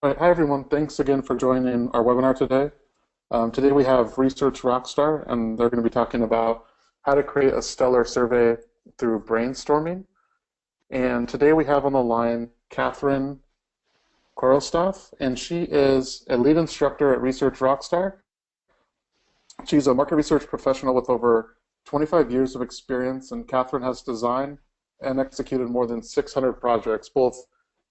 All right, hi everyone. Thanks again for joining our webinar today. Today we have Research Rockstar, and they're going to be talking about how to create a stellar survey through brainstorming. And today we have on the line Catherine Korolstoff, and she is a lead instructor at Research Rockstar. She's a market research professional with over 25 years of experience, and Catherine has designed and executed more than 600 projects, both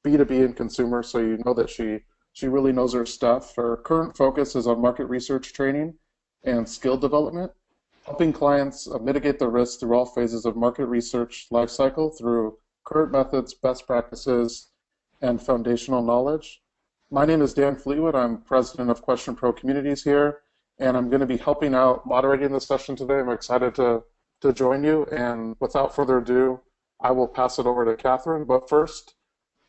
B2B and consumer, so you know that she really knows her stuff. Her current focus is on market research training and skill development, helping clients mitigate the risk through all phases of market research lifecycle through current methods, best practices, and foundational knowledge. My name is Dan Fleetwood. I'm president of Question Pro Communities here, and I'm going to be helping out moderating the session today. I'm excited to join you, and without further ado, I will pass it over to Catherine. But first,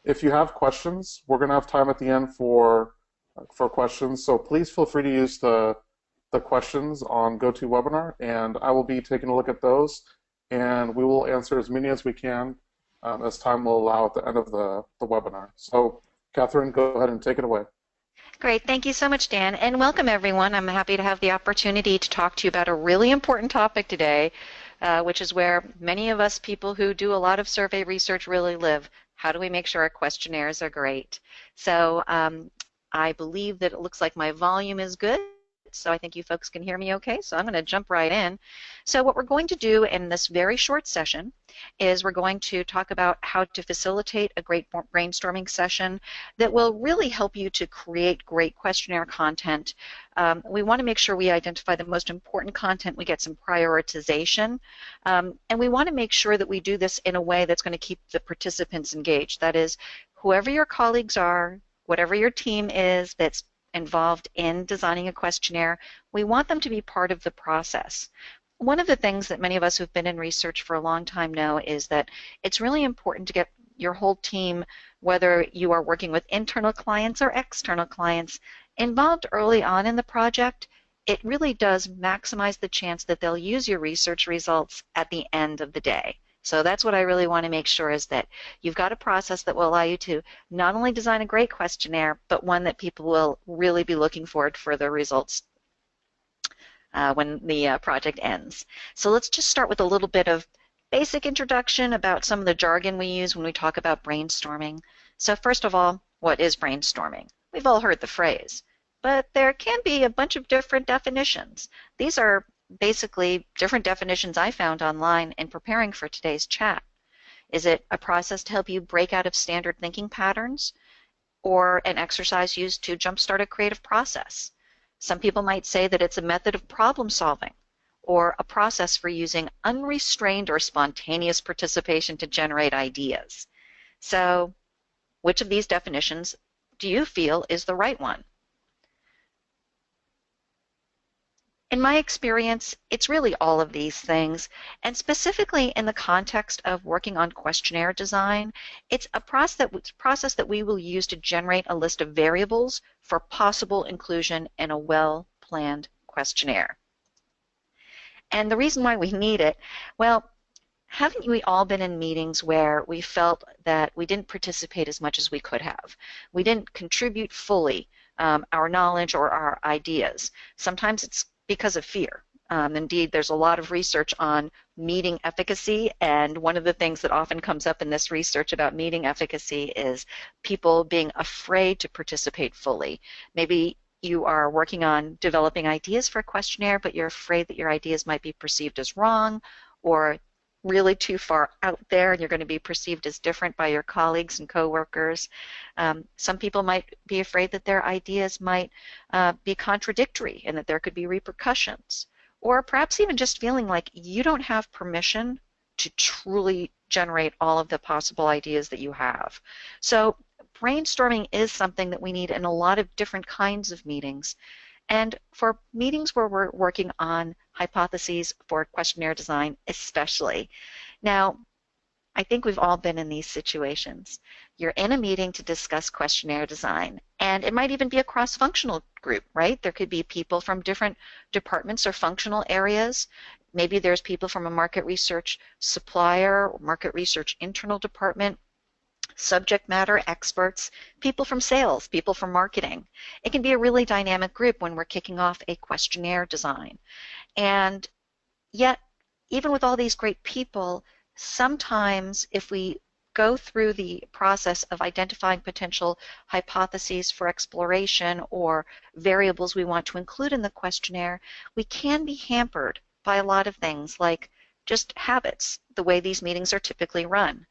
if you have questions, we're going to have time at the end for questions, so please feel free to use the questions on GoToWebinar, and I will be taking a look at those, and we will answer as many as we can as time will allow at the end of the webinar. So, Catherine, go ahead and take it away. Great. Thank you so much, Dan, and welcome everyone. I'm happy to have the opportunity to talk to you about a really important topic today, which is where many of us people who do a lot of survey research really live. How do we make sure our questionnaires are great? So I believe that it looks like my volume is good, so I think you folks can hear me okay, so I'm going to jump right in. So what we're going to do in this very short session is we're going to talk about how to facilitate a great brainstorming session that will really help you to create great questionnaire content. We want to make sure we identify the most important content, we get some prioritization, and we want to make sure that we do this in a way that's going to keep the participants engaged. That is, whoever your colleagues are, whatever your team is that's involved in designing a questionnaire, we want them to be part of the process. One of the things that many of us who've been in research for a long time know is that it's really important to get your whole team, whether you are working with internal clients or external clients, involved early on in the project. It really does maximize the chance that they'll use your research results at the end of the day. So that's what I really want to make sure is that you've got a process that will allow you to not only design a great questionnaire, but one that people will really be looking forward for the results when the project ends. So let's just start with a little bit of basic introduction about some of the jargon we use when we talk about brainstorming. So first of all, what is brainstorming? We've all heard the phrase, but there can be a bunch of different definitions. These are basically different definitions I found online in preparing for today's chat. Is it a process to help you break out of standard thinking patterns, or an exercise used to jumpstart a creative process? Some people might say that it's a method of problem solving, or a process for using unrestrained or spontaneous participation to generate ideas. So, which of these definitions do you feel is the right one? In my experience, it's really all of these things, and specifically in the context of working on questionnaire design, it's a process that we will use to generate a list of variables for possible inclusion in a well-planned questionnaire. And the reason why we need it, well, haven't we all been in meetings where we felt that we didn't participate as much as we could have? We didn't contribute fully our knowledge or our ideas. Sometimes it's because of fear. Indeed, there's a lot of research on meeting efficacy, and one of the things that often comes up in this research about meeting efficacy is people being afraid to participate fully. Maybe you are working on developing ideas for a questionnaire, but you're afraid that your ideas might be perceived as wrong or really too far out there, and you're going to be perceived as different by your colleagues and coworkers. Some people might be afraid that their ideas might be contradictory and that there could be repercussions, or perhaps even just feeling like you don't have permission to truly generate all of the possible ideas that you have. So brainstorming is something that we need in a lot of different kinds of meetings. And for meetings where we're working on hypotheses for questionnaire design especially. Now, I think we've all been in these situations. You're in a meeting to discuss questionnaire design, and it might even be a cross-functional group, right? There could be people from different departments or functional areas. Maybe there's people from a market research supplier or market research internal department. subject matter experts, people from sales, people from marketing. It can be a really dynamic group when we're kicking off a questionnaire design. And yet, even with all these great people, sometimes if we go through the process of identifying potential hypotheses for exploration or variables we want to include in the questionnaire, we can be hampered by a lot of things like just habits, the way these meetings are typically run.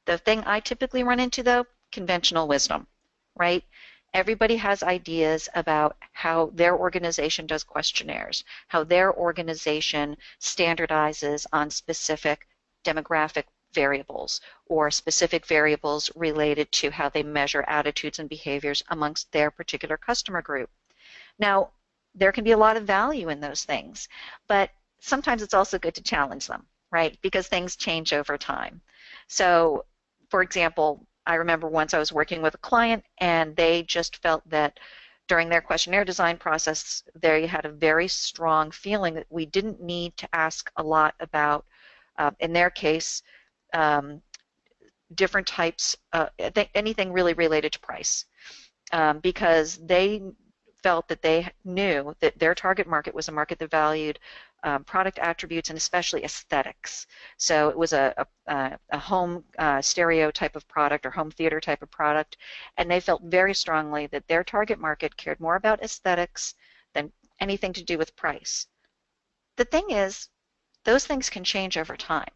The thing I typically run into, though, conventional wisdom, right? Everybody has ideas about how their organization does questionnaires, how their organization standardizes on specific demographic variables or specific variables related to how they measure attitudes and behaviors amongst their particular customer group. Now, there can be a lot of value in those things, but sometimes it's also good to challenge them, right? Because things change over time. So, for example, I remember once I was working with a client and they just felt that during their questionnaire design process, they had a very strong feeling that we didn't need to ask a lot about, in their case, different types, anything really related to price, because they felt that they knew that their target market was a market that valued product attributes and especially aesthetics. So it was a home stereo type of product or home theater type of product, and they felt very strongly that their target market cared more about aesthetics than anything to do with price. The thing is, those things can change over time.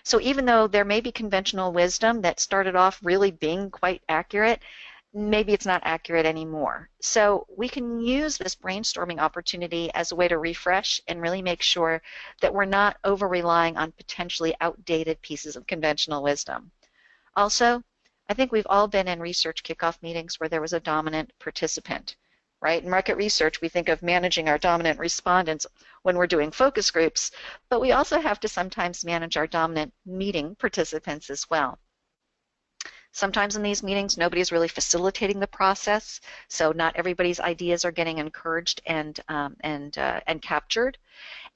So even though there may be conventional wisdom that started off really being quite accurate, maybe it's not accurate anymore. So we can use this brainstorming opportunity as a way to refresh and really make sure that we're not over-relying on potentially outdated pieces of conventional wisdom. Also, I think we've all been in research kickoff meetings where there was a dominant participant, right? In market research, we think of managing our dominant respondents when we're doing focus groups, but we also have to sometimes manage our dominant meeting participants as well. Sometimes in these meetings, nobody's really facilitating the process, so not everybody's ideas are getting encouraged and captured.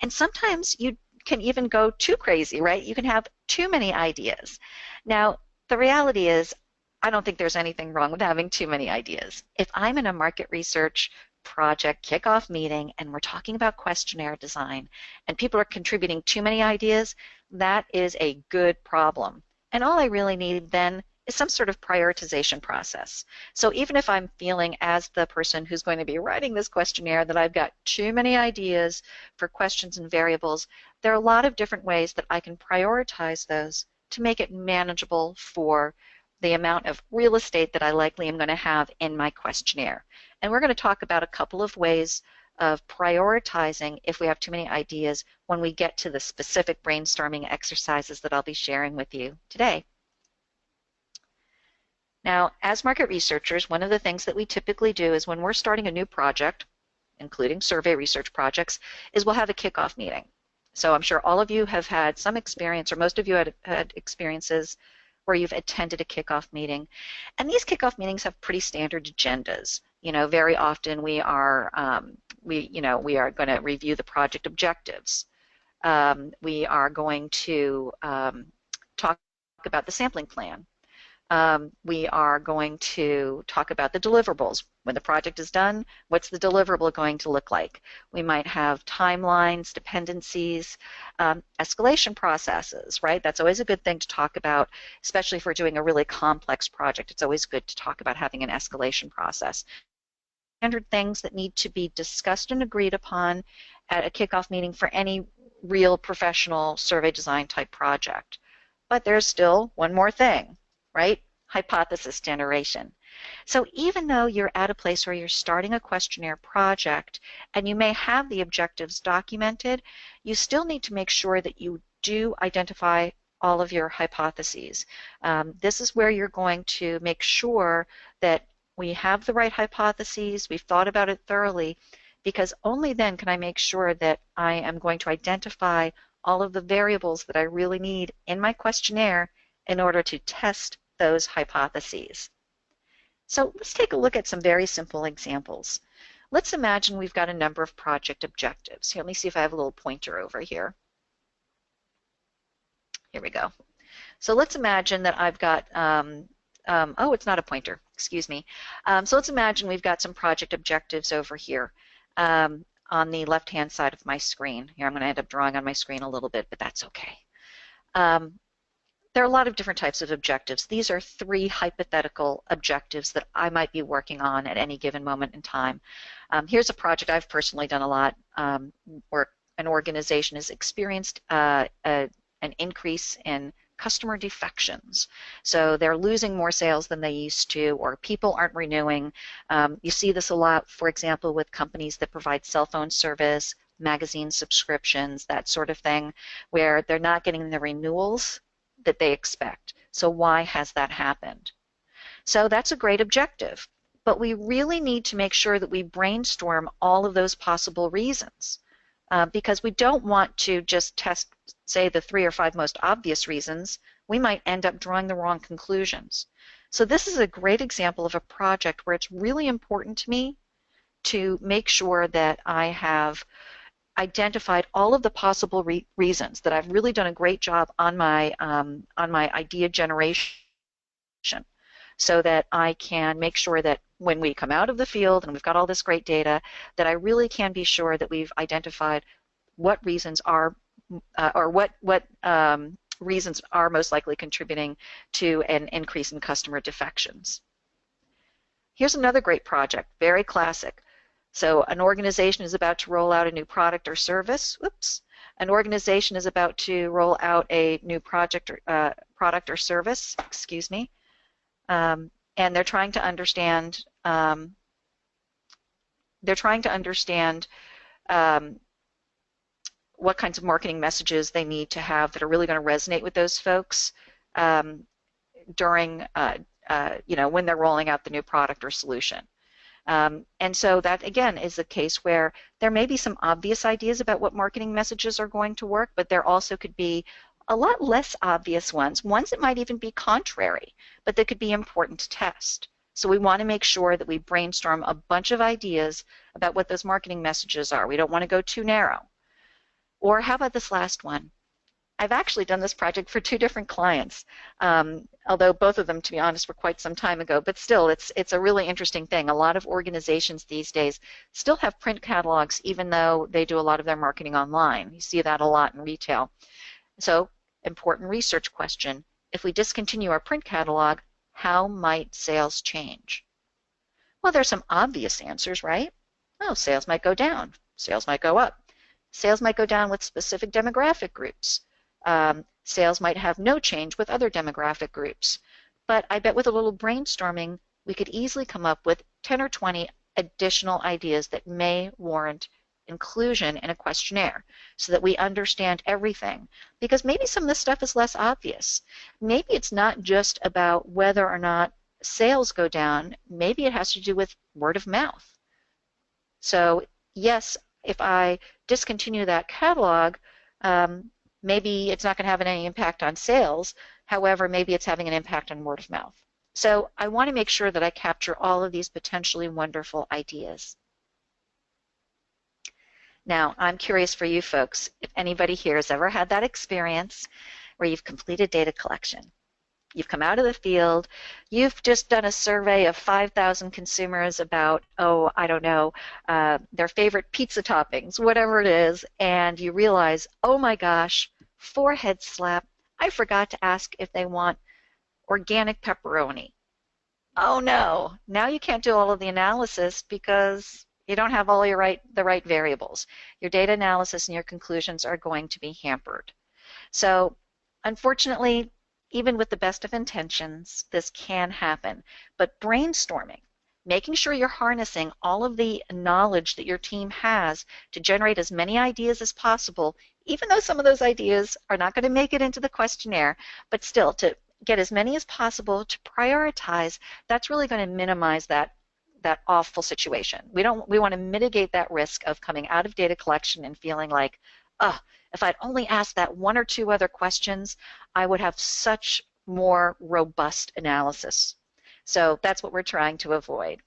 And sometimes you can even go too crazy, right? You can have too many ideas. Now, the reality is, I don't think there's anything wrong with having too many ideas. If I'm in a market research project kickoff meeting and we're talking about questionnaire design and people are contributing too many ideas, that is a good problem. And all I really need then is some sort of prioritization process. So even if I'm feeling as the person who's going to be writing this questionnaire that I've got too many ideas for questions and variables, there are a lot of different ways that I can prioritize those to make it manageable for the amount of real estate that I likely am going to have in my questionnaire. And we're going to talk about a couple of ways of prioritizing if we have too many ideas when we get to the specific brainstorming exercises that I'll be sharing with you today. Now, as market researchers, one of the things that we typically do is when we're starting a new project, including survey research projects, is we'll have a kickoff meeting. So I'm sure all of you have had some experience, or most of you had experiences where you've attended a kickoff meeting. And these kickoff meetings have pretty standard agendas. You know, very often we are going to review the project objectives. We are going to talk about the sampling plan. We are going to talk about the deliverables. When the project is done, what's the deliverable going to look like? We might have timelines, dependencies, escalation processes, right? That's always a good thing to talk about, especially if we're doing a really complex project. It's always good to talk about having an escalation process. Standard things that need to be discussed and agreed upon at a kickoff meeting for any real professional survey design type project. But there's still one more thing, right? Hypothesis generation. So even though you're at a place where you're starting a questionnaire project and you may have the objectives documented, you still need to make sure that you do identify all of your hypotheses. This is where you're going to make sure that we have the right hypotheses, we've thought about it thoroughly, because only then can I make sure that I am going to identify all of the variables that I really need in my questionnaire in order to test those hypotheses. So let's take a look at some very simple examples. Let's imagine we've got a number of project objectives. Here, let me see if I have a little pointer over here. Here we go. So let's imagine that I've got, oh, it's not a pointer, excuse me. So let's imagine we've got some project objectives over here on the left-hand side of my screen. Here, I'm going to end up drawing on my screen a little bit, but that's okay. There are a lot of different types of objectives. These are 3 hypothetical objectives that I might be working on at any given moment in time. Here's a project I've personally done a lot where an organization has experienced an increase in customer defections. So they're losing more sales than they used to, or people aren't renewing. You see this a lot, for example, with companies that provide cell phone service, magazine subscriptions, that sort of thing, where they're not getting the renewals that they expect. So why has that happened? So that's a great objective, but we really need to make sure that we brainstorm all of those possible reasons because we don't want to just test, say, the 3 or 5 most obvious reasons. We might end up drawing the wrong conclusions. So this is a great example of a project where it's really important to me to make sure that I have identified all of the possible reasons, that I've really done a great job on my idea generation, so that I can make sure that when we come out of the field and we've got all this great data, that I really can be sure that we've identified what reasons are, or what reasons are most likely contributing to an increase in customer defections. Here's another great project, very classic. So an organization is about to roll out a new product or service. Whoops. An organization is about to roll out a new product or service, excuse me, and they're trying to understand what kinds of marketing messages they need to have that are really going to resonate with those folks during when they're rolling out the new product or solution. And so that, again, is a case where there may be some obvious ideas about what marketing messages are going to work, but there also could be a lot less obvious ones that might even be contrary, but that could be important to test. So we want to make sure that we brainstorm a bunch of ideas about what those marketing messages are. We don't want to go too narrow. Or how about this last one? I've actually done this project for 2 different clients, although both of them, to be honest, were quite some time ago. But still, it's a really interesting thing. A lot of organizations these days still have print catalogs, even though they do a lot of their marketing online. You see that a lot in retail. So, important research question. If we discontinue our print catalog, how might sales change? Well, there's some obvious answers, right? Oh, sales might go down. Sales might go up. Sales might go down with specific demographic groups. Sales might have no change with other demographic groups. But I bet with a little brainstorming, we could easily come up with 10 or 20 additional ideas that may warrant inclusion in a questionnaire so that we understand everything. Because maybe some of this stuff is less obvious. Maybe it's not just about whether or not sales go down. Maybe it has to do with word of mouth. So yes, if I discontinue that catalog, maybe it's not going to have any impact on sales. However, maybe it's having an impact on word of mouth. So I want to make sure that I capture all of these potentially wonderful ideas. Now, I'm curious for you folks, if anybody here has ever had that experience where you've completed data collection. You've come out of the field, you've just done a survey of 5,000 consumers about, oh, I don't know, their favorite pizza toppings, whatever it is, and you realize, oh my gosh, forehead slap, I forgot to ask if they want organic pepperoni. Oh no, now you can't do all of the analysis because you don't have all the right variables. Your data analysis and your conclusions are going to be hampered. So unfortunately, even with the best of intentions, this can happen. But brainstorming, making sure you're harnessing all of the knowledge that your team has to generate as many ideas as possible, even though some of those ideas are not going to make it into the questionnaire, but still to get as many as possible to prioritize, that's really going to minimize that awful situation. We want to mitigate that risk of coming out of data collection and feeling like, oh, if I'd only asked that 1 or 2 other questions, I would have such more robust analysis. So that's what we're trying to avoid.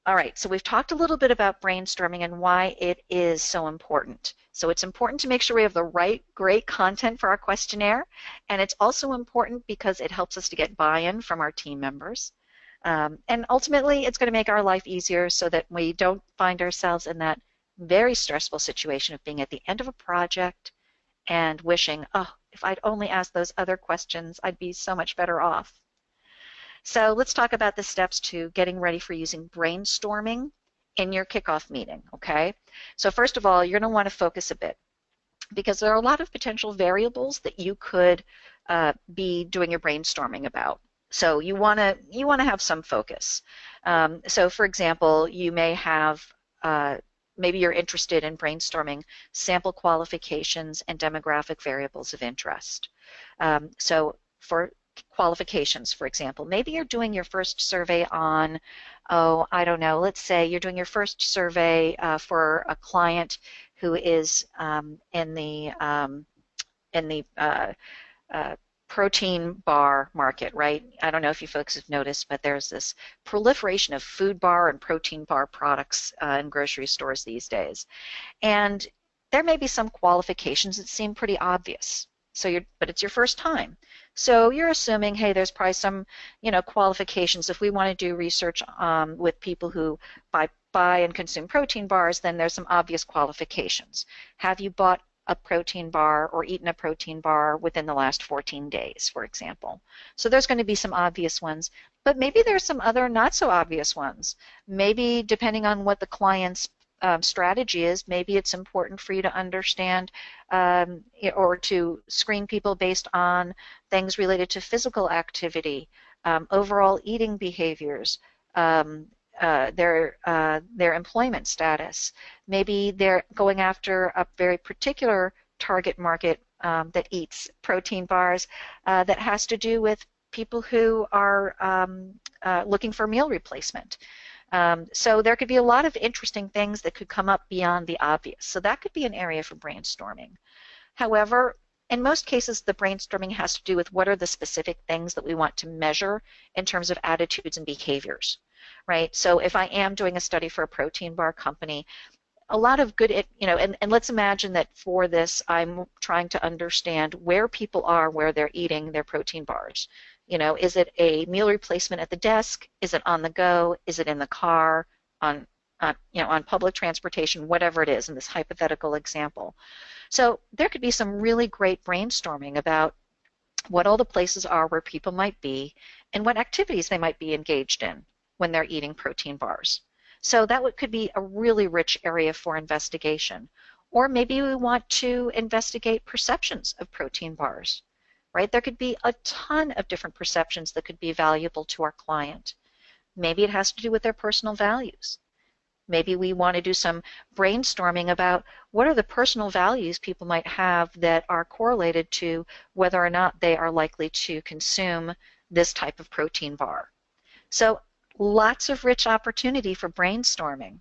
All right, so we've talked a little bit about brainstorming and why it is so important. So it's important to make sure we have the right, great content for our questionnaire, and it's also important because it helps us to get buy-in from our team members. And ultimately, it's going to make our life easier so that we don't find ourselves in that very stressful situation of being at the end of a project and wishing, oh, if I'd only asked those other questions, I'd be so much better off. So let's talk about the steps to getting ready for using brainstorming in your kickoff meeting, okay? So first of all, you're going to want to focus a bit because there are a lot of potential variables that you could be doing your brainstorming about. So you want to have some focus. So for example, you may have maybe you're interested in brainstorming sample qualifications and demographic variables of interest. So for qualifications, for example, maybe you're doing your first survey on, oh, I don't know, let's say you're doing your first survey for a client who is in the protein bar market, right? I don't know if you folks have noticed, but there's this proliferation of food bar and protein bar products in grocery stores these days. And there may be some qualifications that seem pretty obvious. But it's your first time. So you're assuming, hey, there's probably some, qualifications. If we want to do research with people who buy and consume protein bars, then there's some obvious qualifications. Have you bought a protein bar or eaten a protein bar within the last 14 days, for example? So there's going to be some obvious ones, but maybe there's some other not so obvious ones. Maybe depending on what the client's strategy is, maybe it's important for you to understand or to screen people based on things related to physical activity, overall eating behaviors, their employment status. Maybe they're going after a very particular target market that eats protein bars that has to do with people who are looking for meal replacement. So there could be a lot of interesting things that could come up beyond the obvious. So that could be an area for brainstorming. However, in most cases, the brainstorming has to do with what are the specific things that we want to measure in terms of attitudes and behaviors, right? So if I am doing a study for a protein bar company, a lot of good, and let's imagine that for this, I'm trying to understand where people are, where they're eating their protein bars. Is it a meal replacement at the desk? Is it on the go? Is it in the car? On public transportation? Whatever it is in this hypothetical example. So there could be some really great brainstorming about what all the places are where people might be and what activities they might be engaged in when they're eating protein bars. So that could be a really rich area for investigation. Or maybe we want to investigate perceptions of protein bars. Right? There could be a ton of different perceptions that could be valuable to our client. Maybe it has to do with their personal values. Maybe we want to do some brainstorming about what are the personal values people might have that are correlated to whether or not they are likely to consume this type of protein bar. So lots of rich opportunity for brainstorming.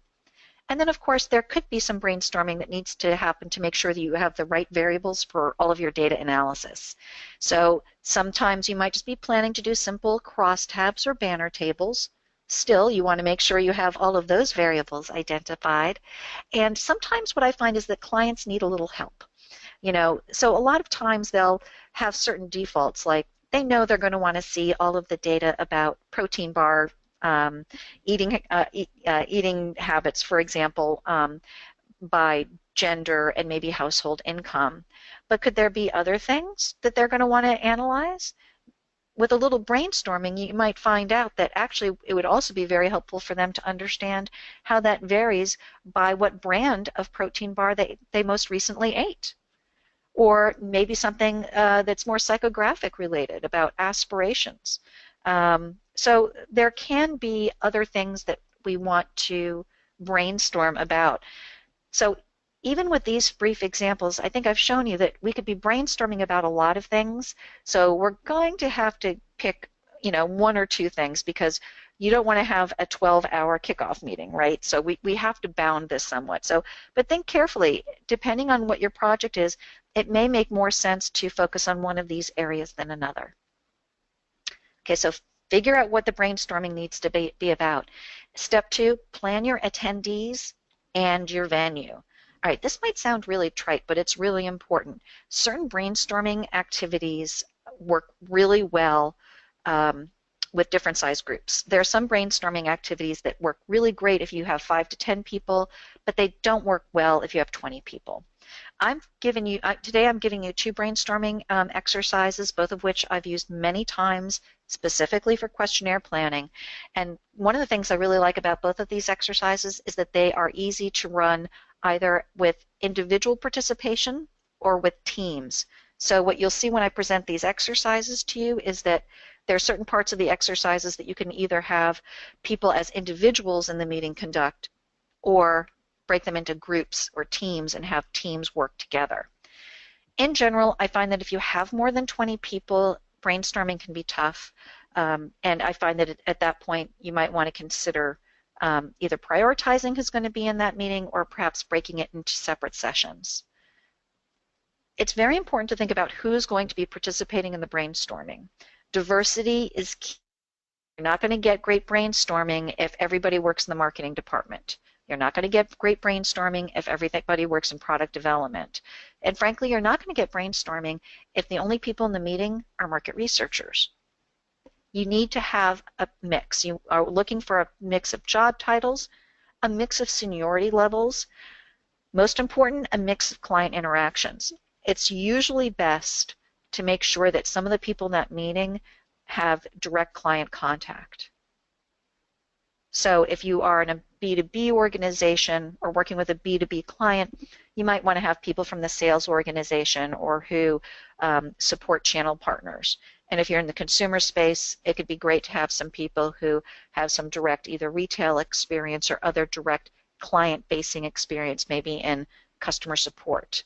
And then, of course, there could be some brainstorming that needs to happen to make sure that you have the right variables for all of your data analysis. So sometimes you might just be planning to do simple crosstabs or banner tables. Still, you want to make sure you have all of those variables identified. And sometimes what I find is that clients need a little help. So a lot of times they'll have certain defaults, like they know they're going to want to see all of the data about protein bar eating habits, for example, by gender and maybe household income. But could there be other things that they're going to want to analyze? With a little brainstorming, you might find out that actually it would also be very helpful for them to understand how that varies by what brand of protein bar they most recently ate. Or maybe something that's more psychographic related about aspirations. So there can be other things that we want to brainstorm about. So even with these brief examples, I think I've shown you that we could be brainstorming about a lot of things. So we're going to have to pick, one or two things because you don't want to have a 12-hour kickoff meeting, right? So we have to bound this somewhat. But think carefully. Depending on what your project is, it may make more sense to focus on one of these areas than another. Okay, so figure out what the brainstorming needs to be about. Step 2, plan your attendees and your venue. All right, this might sound really trite, but it's really important. Certain brainstorming activities work really well with different size groups. There are some brainstorming activities that work really great if you have 5 to 10 people, but they don't work well if you have 20 people. Today I'm giving you 2 brainstorming exercises, both of which I've used many times specifically for questionnaire planning. And one of the things I really like about both of these exercises is that they are easy to run either with individual participation or with teams. So what you'll see when I present these exercises to you is that there are certain parts of the exercises that you can either have people as individuals in the meeting conduct or break them into groups or teams and have teams work together. In general, I find that if you have more than 20 people, brainstorming can be tough, and I find that at that point you might want to consider either prioritizing who's going to be in that meeting or perhaps breaking it into separate sessions. It's very important to think about who's going to be participating in the brainstorming. Diversity is key. You're not going to get great brainstorming if everybody works in the marketing department. You're not going to get great brainstorming if everybody works in product development. And frankly, you're not going to get brainstorming if the only people in the meeting are market researchers. You need to have a mix. You are looking for a mix of job titles, a mix of seniority levels, most important, a mix of client interactions. It's usually best to make sure that some of the people in that meeting have direct client contact. So if you are in a B2B organization or working with a B2B client, you might want to have people from the sales organization or who support channel partners. And if you're in the consumer space, it could be great to have some people who have some direct either retail experience or other direct client-facing experience, maybe in customer support.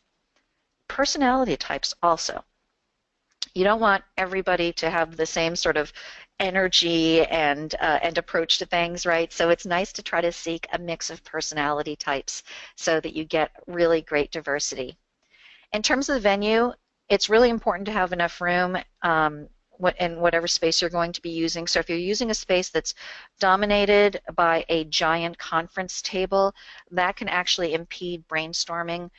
Personality types also. You don't want everybody to have the same sort of energy and approach to things, right? So it's nice to try to seek a mix of personality types so that you get really great diversity. In terms of the venue, it's really important to have enough room in whatever space you're going to be using. So if you're using a space that's dominated by a giant conference table, that can actually impede brainstorming.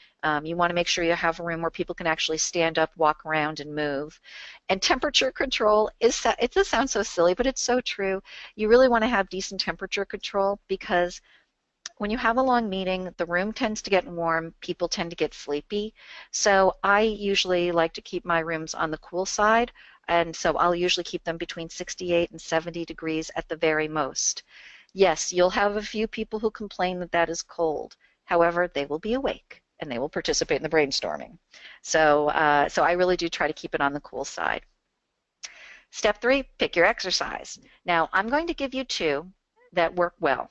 You want to make sure you have a room where people can actually stand up, walk around, and move. And temperature control it does sound so silly, but it's so true. You really want to have decent temperature control because when you have a long meeting, the room tends to get warm, people tend to get sleepy. So I usually like to keep my rooms on the cool side, and so I'll usually keep them between 68 and 70 degrees at the very most. Yes, you'll have a few people who complain that that is cold. However, they will be awake and they will participate in the brainstorming. So I really do try to keep it on the cool side. Step 3, pick your exercise. Now, I'm going to give you 2 that work well.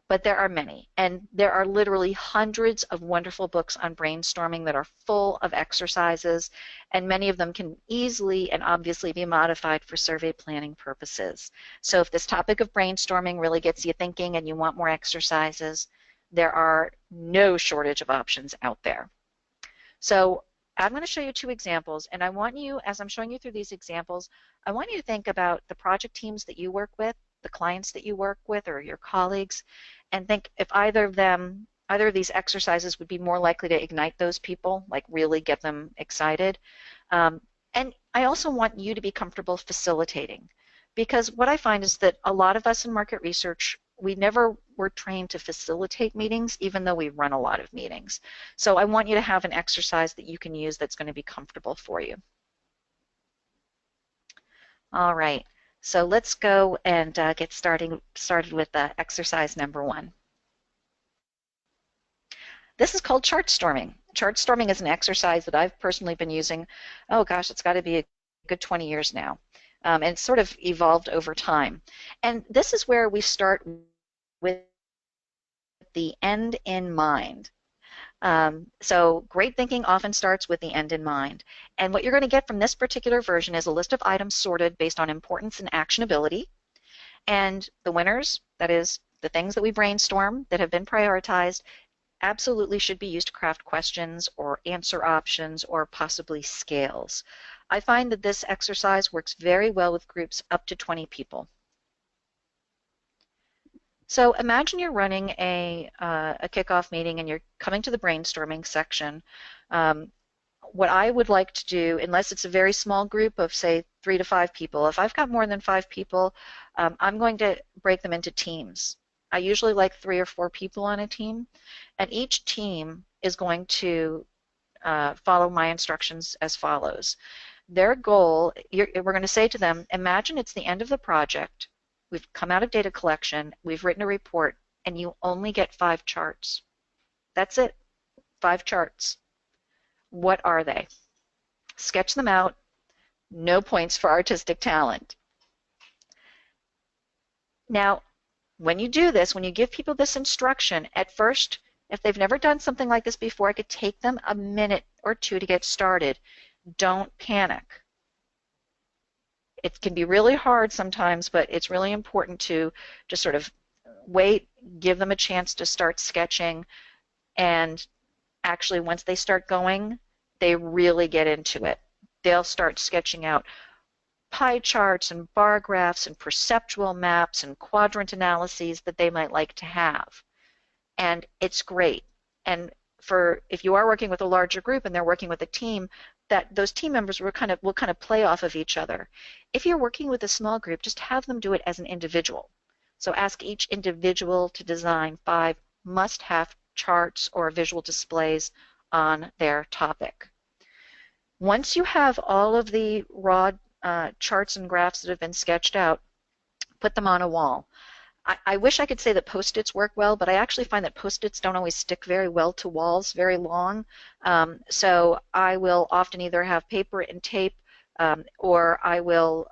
But there are many, and there are literally hundreds of wonderful books on brainstorming that are full of exercises, and many of them can easily and obviously be modified for survey planning purposes. So if this topic of brainstorming really gets you thinking and you want more exercises, there are no shortage of options out there. So I'm going to show you 2 examples, and I want you, as I'm showing you through these examples, I want you to think about the project teams that you work with, the clients that you work with, or your colleagues, and think if either of these exercises would be more likely to ignite those people, like really get them excited. And I also want you to be comfortable facilitating, because what I find is that a lot of us in market research, we never were trained to facilitate meetings, even though we run a lot of meetings. So I want you to have an exercise that you can use that's going to be comfortable for you. All right. So let's go and get started with exercise number 1. This is called Chartstorming. Chartstorming is an exercise that I've personally been using, oh gosh, it's got to be a good 20 years now. And it's sort of evolved over time. And this is where we start with the end in mind. So great thinking often starts with the end in mind. And what you're going to get from this particular version is a list of items sorted based on importance and actionability. And the winners, that is, the things that we brainstorm that have been prioritized, absolutely should be used to craft questions or answer options or possibly scales. I find that this exercise works very well with groups up to 20 people. So imagine you're running a kickoff meeting and you're coming to the brainstorming section. Um, what I would like to do, unless it's a very small group of, say, 3 to 5 people, if I've got more than 5 people, I'm going to break them into teams. I usually like 3 or 4 people on a team, and each team is going to follow my instructions as follows. Their goal, we're going to say to them, imagine it's the end of the project, we've come out of data collection, we've written a report, and you only get 5 charts. That's it, 5 charts. What are they? Sketch them out. No points for artistic talent. Now, when you do this, when you give people this instruction, at first, if they've never done something like this before, it could take them a minute or two to get started. Don't panic. It can be really hard sometimes, but it's really important to just sort of wait, give them a chance to start sketching, and actually once they start going, they really get into it. They'll start sketching out pie charts and bar graphs and perceptual maps and quadrant analyses that they might like to have. And it's great. And if you are working with a larger group and they're working with a team, that those team members will kind of play off of each other. If you're working with a small group, just have them do it as an individual. So ask each individual to design 5 must-have charts or visual displays on their topic. Once you have all of the raw charts and graphs that have been sketched out, put them on a wall. I wish I could say that Post-its work well, but I actually find that Post-its don't always stick very well to walls very long. So I will often either have paper and tape, or I will,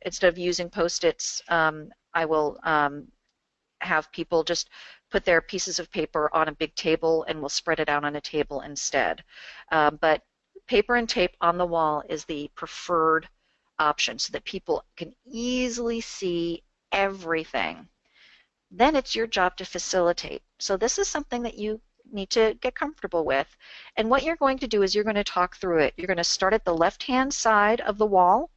instead of using Post-its, I will have people just put their pieces of paper on a big table and we'll spread it out on a table instead. But paper and tape on the wall is the preferred option so that people can easily see everything. Then it's your job to facilitate. So this is something that you need to get comfortable with. And what you're going to do is you're going to talk through it. You're going to start at the left-hand side of the wall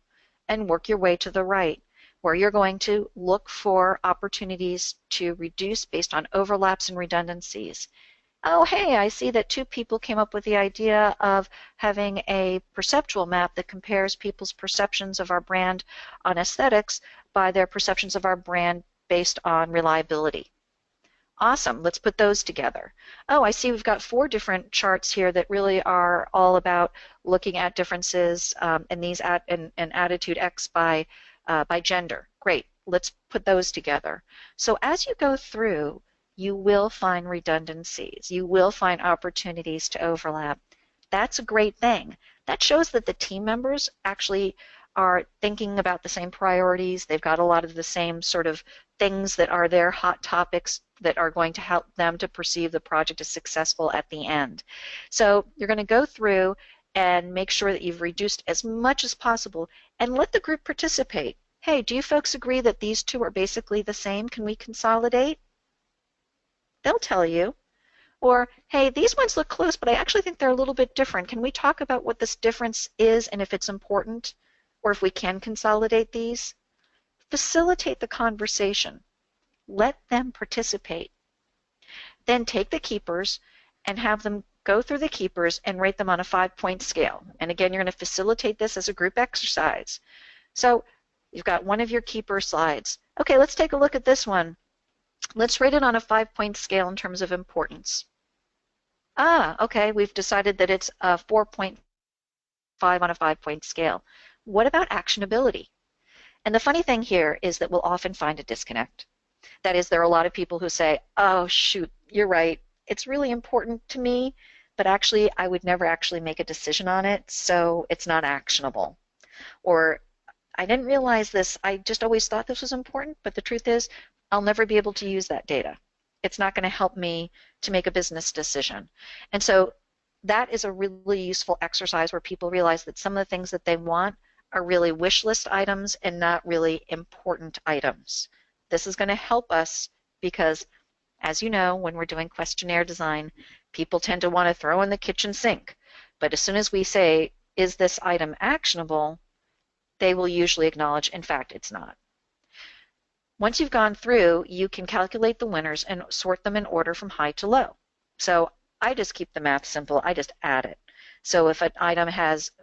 and work your way to the right, where you're going to look for opportunities to reduce based on overlaps and redundancies. Oh, hey, I see that 2 people came up with the idea of having a perceptual map that compares people's perceptions of our brand on aesthetics by their perceptions of our brand based on reliability. Awesome, let's put those together. Oh, I see we've got 4 different charts here that really are all about looking at differences in these in attitude X by gender. Great, let's put those together. So as you go through, you will find redundancies. You will find opportunities to overlap. That's a great thing. That shows that the team members actually are thinking about the same priorities. They've got a lot of the same sort of things that are their hot topics that are going to help them to perceive the project as successful at the end. So you're going to go through and make sure that you've reduced as much as possible and let the group participate. Hey, do you folks agree that these 2 are basically the same? Can we consolidate? They'll tell you. Or, hey, these ones look close, but I actually think they're a little bit different. Can we talk about what this difference is and if it's important, or if we can consolidate these? Facilitate the conversation. Let them participate. Then take the keepers and have them go through the keepers and rate them on a 5-point scale. And again, you're going to facilitate this as a group exercise. So you've got one of your keeper slides. Okay, let's take a look at this one. Let's rate it on a 5-point scale in terms of importance. Okay, we've decided that it's a 4.5 on a 5-point scale. What about actionability? And the funny thing here is that we'll often find a disconnect. That is, there are a lot of people who say, oh, shoot, you're right. It's really important to me, but actually I would never actually make a decision on it, so it's not actionable. Or I didn't realize this. I just always thought this was important, but the truth is I'll never be able to use that data. It's not going to help me to make a business decision. And so that is a really useful exercise where people realize that some of the things that they want are really wish list items and not really important items. This is going to help us because, as you know, when we're doing questionnaire design, people tend to want to throw in the kitchen sink. But as soon as we say, is this item actionable, they will usually acknowledge, in fact, it's not. Once you've gone through, you can calculate the winners and sort them in order from high to low. So I just keep the math simple. I just add it. So if an item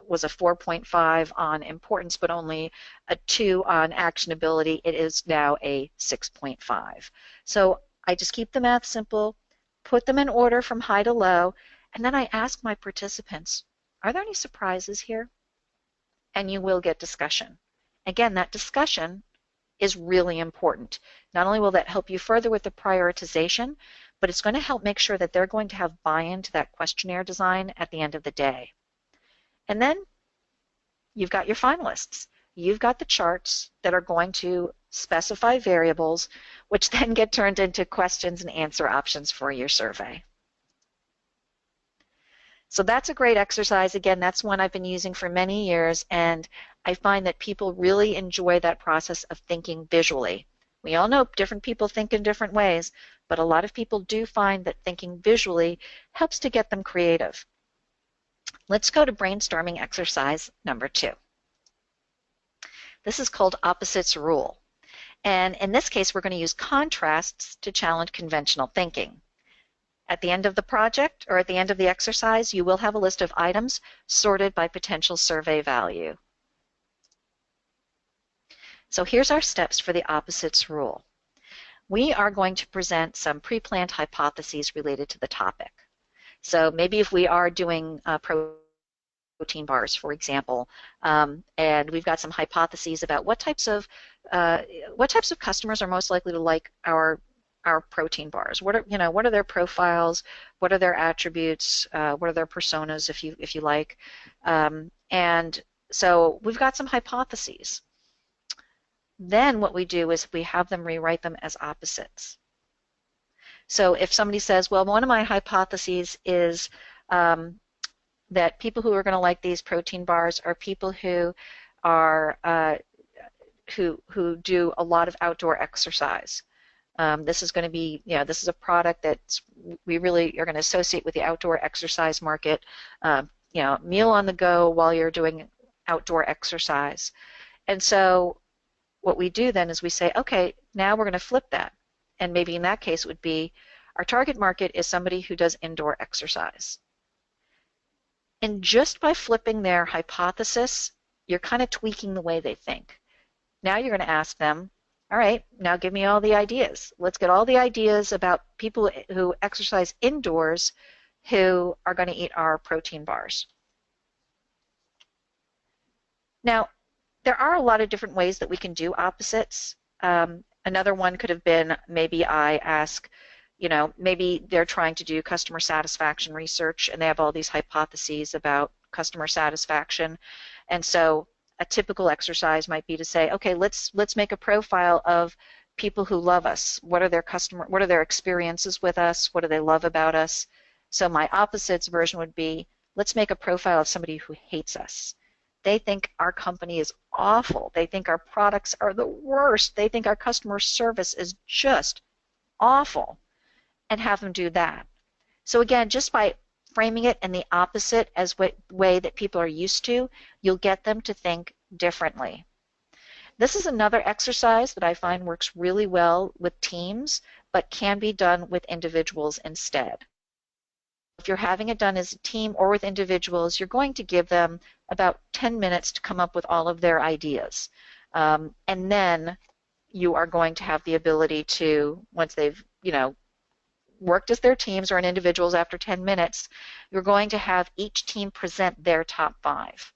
was a 4.5 on importance but only a 2 on actionability, it is now a 6.5. So I just keep the math simple, put them in order from high to low, and then I ask my participants, are there any surprises here? And you will get discussion. Again, that discussion is really important. Not only will that help you further with the prioritization, but it's going to help make sure that they're going to have buy-in to that questionnaire design at the end of the day. And then you've got your finalists. You've got the charts that are going to specify variables, which then get turned into questions and answer options for your survey. So that's a great exercise. Again, that's one I've been using for many years, and I find that people really enjoy that process of thinking visually. We all know different people think in different ways, but a lot of people do find that thinking visually helps to get them creative. Let's go to brainstorming exercise number 2. This is called opposites rule. And in this case, we're going to use contrasts to challenge conventional thinking. At the end of the project, or at the end of the exercise, you will have a list of items sorted by potential survey value. So here's our steps for the opposites rule. We are going to present some pre-planned hypotheses related to the topic. So maybe if we are doing protein bars, for example, and we've got some hypotheses about what types of customers are most likely to like our protein bars. What are their profiles? What are their attributes? What are their personas, if you like? And so we've got some hypotheses. Then what we do is we have them rewrite them as opposites. So if somebody says, well, one of my hypotheses is that people who are going to like these protein bars are people who are who do a lot of outdoor exercise. This is going to be, this is a product that we really are going to associate with the outdoor exercise market. Meal on the go while you're doing outdoor exercise. And so what we do then is we say, okay, now we're going to flip that. And maybe in that case it would be, our target market is somebody who does indoor exercise. And just by flipping their hypothesis, you're kind of tweaking the way they think. Now you're going to ask them, all right, now give me all the ideas. Let's get all the ideas about people who exercise indoors who are going to eat our protein bars. Now, there are a lot of different ways that we can do opposites. Another one could have been, maybe I ask, maybe they're trying to do customer satisfaction research and they have all these hypotheses about customer satisfaction. And so a typical exercise might be to say, okay, let's make a profile of people who love us. What are their experiences with us? What do they love about us? So my opposites version would be, let's make a profile of somebody who hates us. They think our company is awful. They think our products are the worst. They think our customer service is just awful, and have them do that. So again, just by framing it in the opposite as way that people are used to, you'll get them to think differently. This is another exercise that I find works really well with teams, but can be done with individuals instead. If you're having it done as a team or with individuals, you're going to give them about 10 minutes to come up with all of their ideas. And then you are going to have the ability to, once they've, worked as their teams or in individuals after 10 minutes, you're going to have each team present their top 5.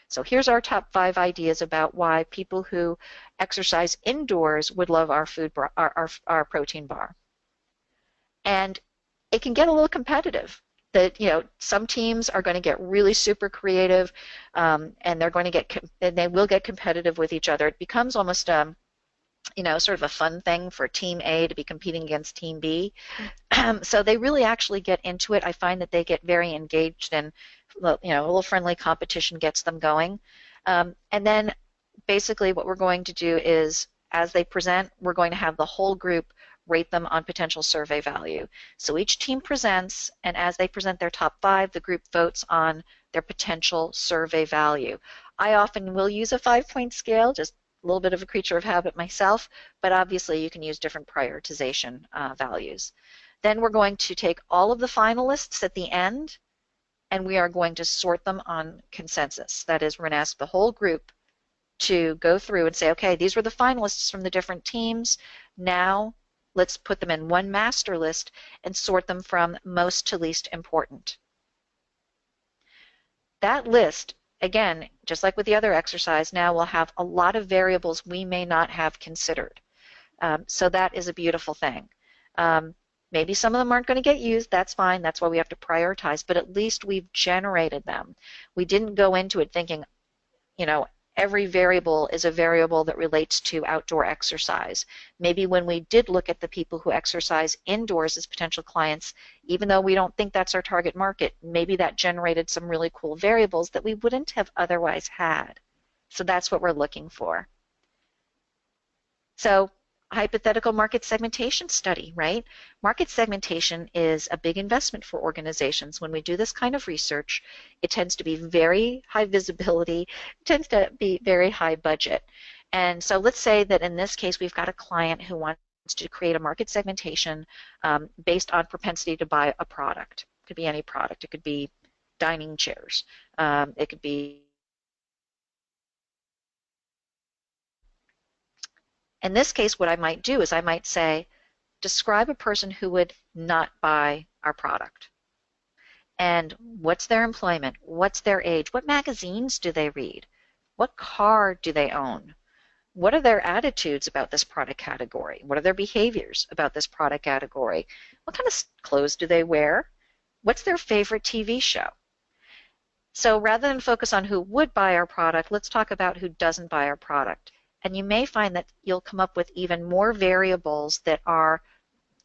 So here's our top 5 ideas about why people who exercise indoors would love our food bar, our protein bar. And it can get a little competitive. That some teams are going to get really super creative, and they're going to they will get competitive with each other. It becomes almost sort of a fun thing for Team A to be competing against Team B. So they really actually get into it. I find that they get very engaged, and a little friendly competition gets them going. And then basically what we're going to do is, as they present, we're going to have the whole group rate them on potential survey value. So each team presents, and as they present their top 5, the group votes on their potential survey value. I often will use a 5-point scale, just a little bit of a creature of habit myself, but obviously you can use different prioritization values. Then we're going to take all of the finalists at the end, and we are going to sort them on consensus. That is, we're going to ask the whole group to go through and say, okay, these were the finalists from the different teams. Now let's put them in one master list and sort them from most to least important. That list, again, just like with the other exercise, now will have a lot of variables we may not have considered. So that is a beautiful thing. Maybe some of them aren't going to get used. That's fine. That's why we have to prioritize. But at least we've generated them. We didn't go into it thinking, you know, every variable is a variable that relates to outdoor exercise. Maybe when we did look at the people who exercise indoors as potential clients, even though we don't think that's our target market, maybe that generated some really cool variables that we wouldn't have otherwise had. So that's what we're looking for. So hypothetical market segmentation study, right? Market segmentation is a big investment for organizations. When we do this kind of research, it tends to be very high visibility, tends to be very high budget. And so let's say that in this case we've got a client who wants to create a market segmentation based on propensity to buy a product. It could be any product. It could be dining chairs. It could be in this case, what I might do is I might say, describe a person who would not buy our product. And what's their employment? What's their age? What magazines do they read? What car do they own? What are their attitudes about this product category? What are their behaviors about this product category? What kind of clothes do they wear? What's their favorite TV show? So rather than focus on who would buy our product, let's talk about who doesn't buy our product. And you may find that you'll come up with even more variables that are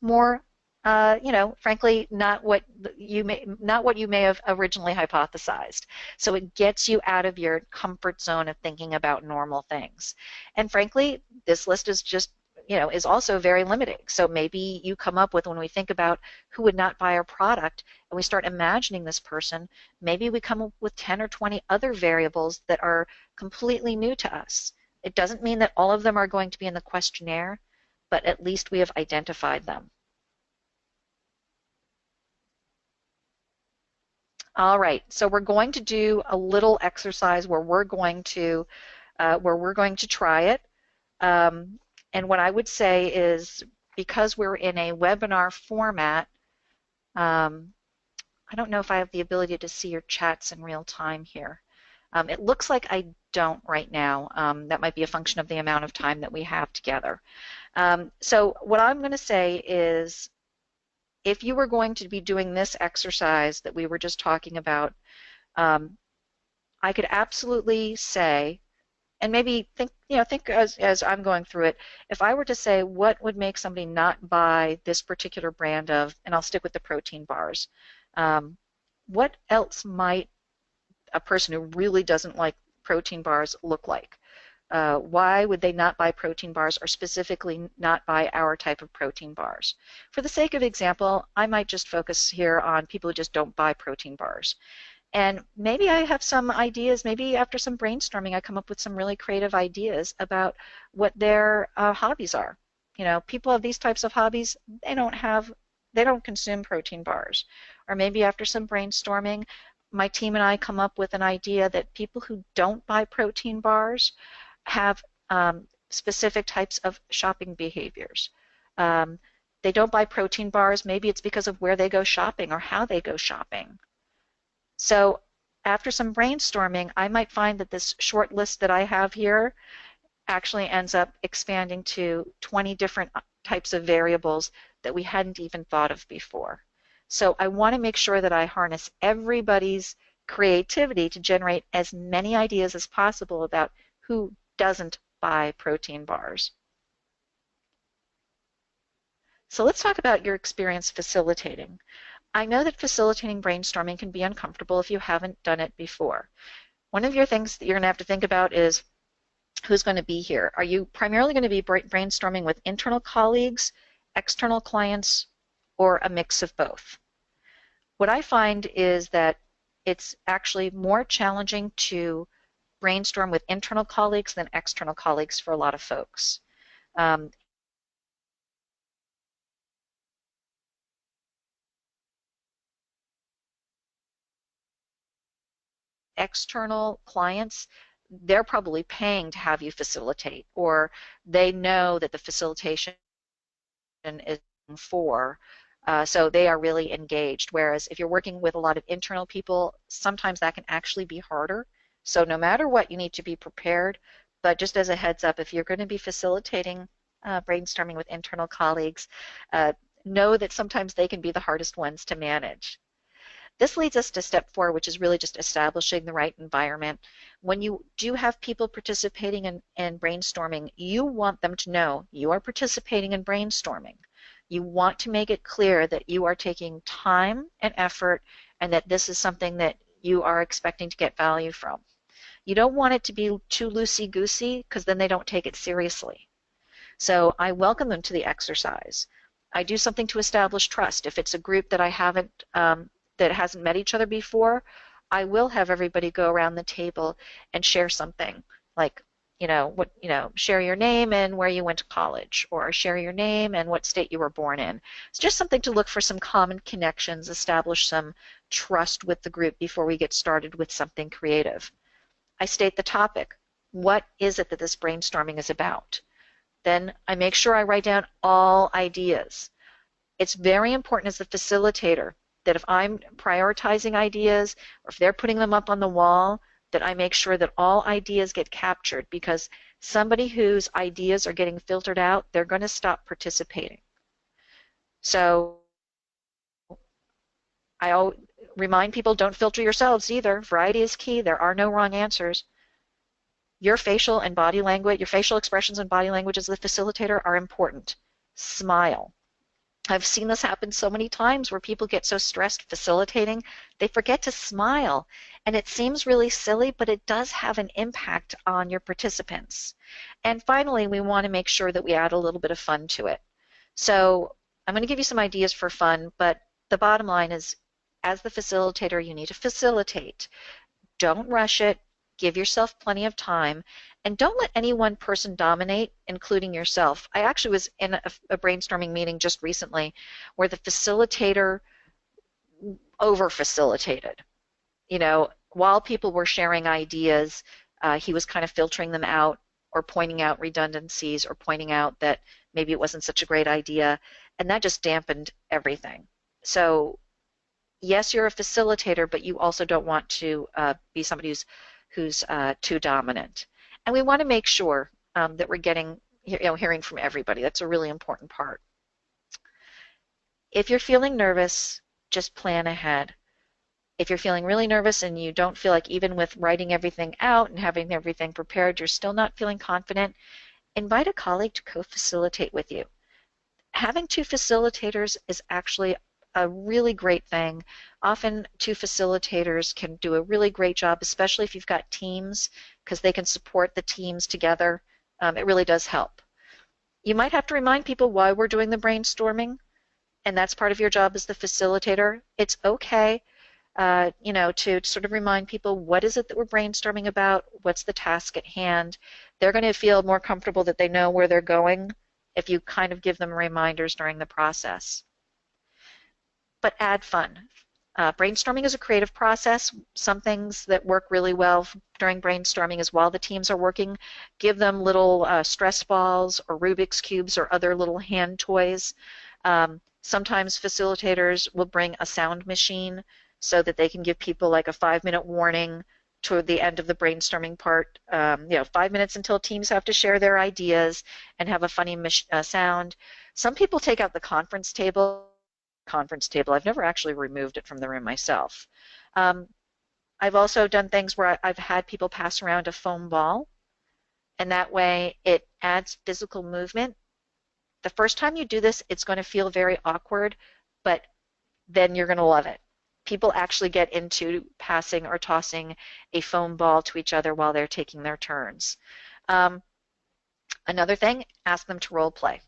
more, you know, frankly, not what you may have originally hypothesized. So it gets you out of your comfort zone of thinking about normal things. And frankly, this list is just, you know, is also very limiting. So maybe you come up with, when we think about who would not buy our product, and we start imagining this person, maybe we come up with 10 or 20 other variables that are completely new to us. It doesn't mean that all of them are going to be in the questionnaire, but at least we have identified them. All right, so we're going to do a little exercise where we're going to try it. And what I would say is, because we're in a webinar format, I don't know if I have the ability to see your chats in real time here. It looks like I don't right now. That might be a function of the amount of time that we have together. So what I'm going to say is, if you were going to be doing this exercise that we were just talking about, I could absolutely say, and maybe think, you know, think as I'm going through it, if I were to say what would make somebody not buy this particular brand of, and I'll stick with the protein bars, what else might a person who really doesn't like protein bars look like? Why would they not buy protein bars, or specifically not buy our type of protein bars? For the sake of example, I might just focus here on people who just don't buy protein bars. And maybe I have some ideas, maybe after some brainstorming I come up with some really creative ideas about what their hobbies are. You know, people have these types of hobbies, they don't consume protein bars. Or maybe after some brainstorming, my team and I come up with an idea that people who don't buy protein bars have specific types of shopping behaviors. They don't buy protein bars, maybe it's because of where they go shopping or how they go shopping. So after some brainstorming, I might find that this short list that I have here actually ends up expanding to 20 different types of variables that we hadn't even thought of before. So I want to make sure that I harness everybody's creativity to generate as many ideas as possible about who doesn't buy protein bars. So let's talk about your experience facilitating. I know that facilitating brainstorming can be uncomfortable if you haven't done it before. One of your things that you're going to have to think about is who's going to be here. Are you primarily going to be brainstorming with internal colleagues, external clients, or a mix of both? What I find is that it's actually more challenging to brainstorm with internal colleagues than external colleagues for a lot of folks. External clients, they're probably paying to have you facilitate, or they know that the facilitation is for, so they are really engaged. Whereas if you're working with a lot of internal people, sometimes that can actually be harder. So no matter what, you need to be prepared. But just as a heads up, if you're going to be facilitating brainstorming with internal colleagues, know that sometimes they can be the hardest ones to manage. This leads us to step 4, which is really just establishing the right environment. When you do have people participating in brainstorming, you want them to know you are participating in brainstorming. You want to make it clear that you are taking time and effort and that this is something that you are expecting to get value from. You don't want it to be too loosey-goosey because then they don't take it seriously. So I welcome them to the exercise. I do something to establish trust. If it's a group that I haven't that hasn't met each other before, I will have everybody go around the table and share something like, share your name and where you went to college, or share your name and what state you were born in. It's just something to look for some common connections, establish some trust with the group before we get started with something creative. I state the topic. What is it that this brainstorming is about? Then I make sure I write down all ideas. It's very important as the facilitator that if I'm prioritizing ideas or if they're putting them up on the wall, that I make sure that all ideas get captured, because somebody whose ideas are getting filtered out, they're going to stop participating. So I remind people, don't filter yourselves either. Variety is key. There are no wrong answers. Your facial and body language, your facial expressions and body language as the facilitator are important. Smile. I've seen this happen so many times where people get so stressed facilitating, they forget to smile. And it seems really silly, but it does have an impact on your participants. And finally, we want to make sure that we add a little bit of fun to it. So I'm going to give you some ideas for fun, but the bottom line is, as the facilitator, you need to facilitate. Don't rush it. Give yourself plenty of time, and don't let any one person dominate, including yourself. I actually was in a brainstorming meeting just recently where the facilitator over-facilitated. While people were sharing ideas, he was kind of filtering them out or pointing out redundancies or pointing out that maybe it wasn't such a great idea, and that just dampened everything. So yes, you're a facilitator, but you also don't want to be somebody who's too dominant. And we want to make sure that we're getting, hearing from everybody. That's a really important part. If you're feeling nervous, just plan ahead. If you're feeling really nervous and you don't feel like, even with writing everything out and having everything prepared, you're still not feeling confident, invite a colleague to co-facilitate with you. Having 2 facilitators is actually a really great thing. Often 2 facilitators can do a really great job, especially if you've got teams, because they can support the teams together. It really does help. You might have to remind people why we're doing the brainstorming, and that's part of your job as the facilitator. It's okay, to sort of remind people, what is it that we're brainstorming about? What's the task at hand? They're going to feel more comfortable that they know where they're going if you kind of give them reminders during the process. But add fun. Brainstorming is a creative process. Some things that work really well during brainstorming is, while the teams are working, give them little stress balls or Rubik's Cubes or other little hand toys. Sometimes facilitators will bring a sound machine so that they can give people like a 5-minute warning toward the end of the brainstorming part. 5 minutes until teams have to share their ideas and have a funny sound. Some people take out the conference table. I've never actually removed it from the room myself. I've also done things where I've had people pass around a foam ball, and that way it adds physical movement. The first time you do this, it's going to feel very awkward, but then you're going to love it. People actually get into passing or tossing a foam ball to each other while they're taking their turns. Another thing, ask them to role play.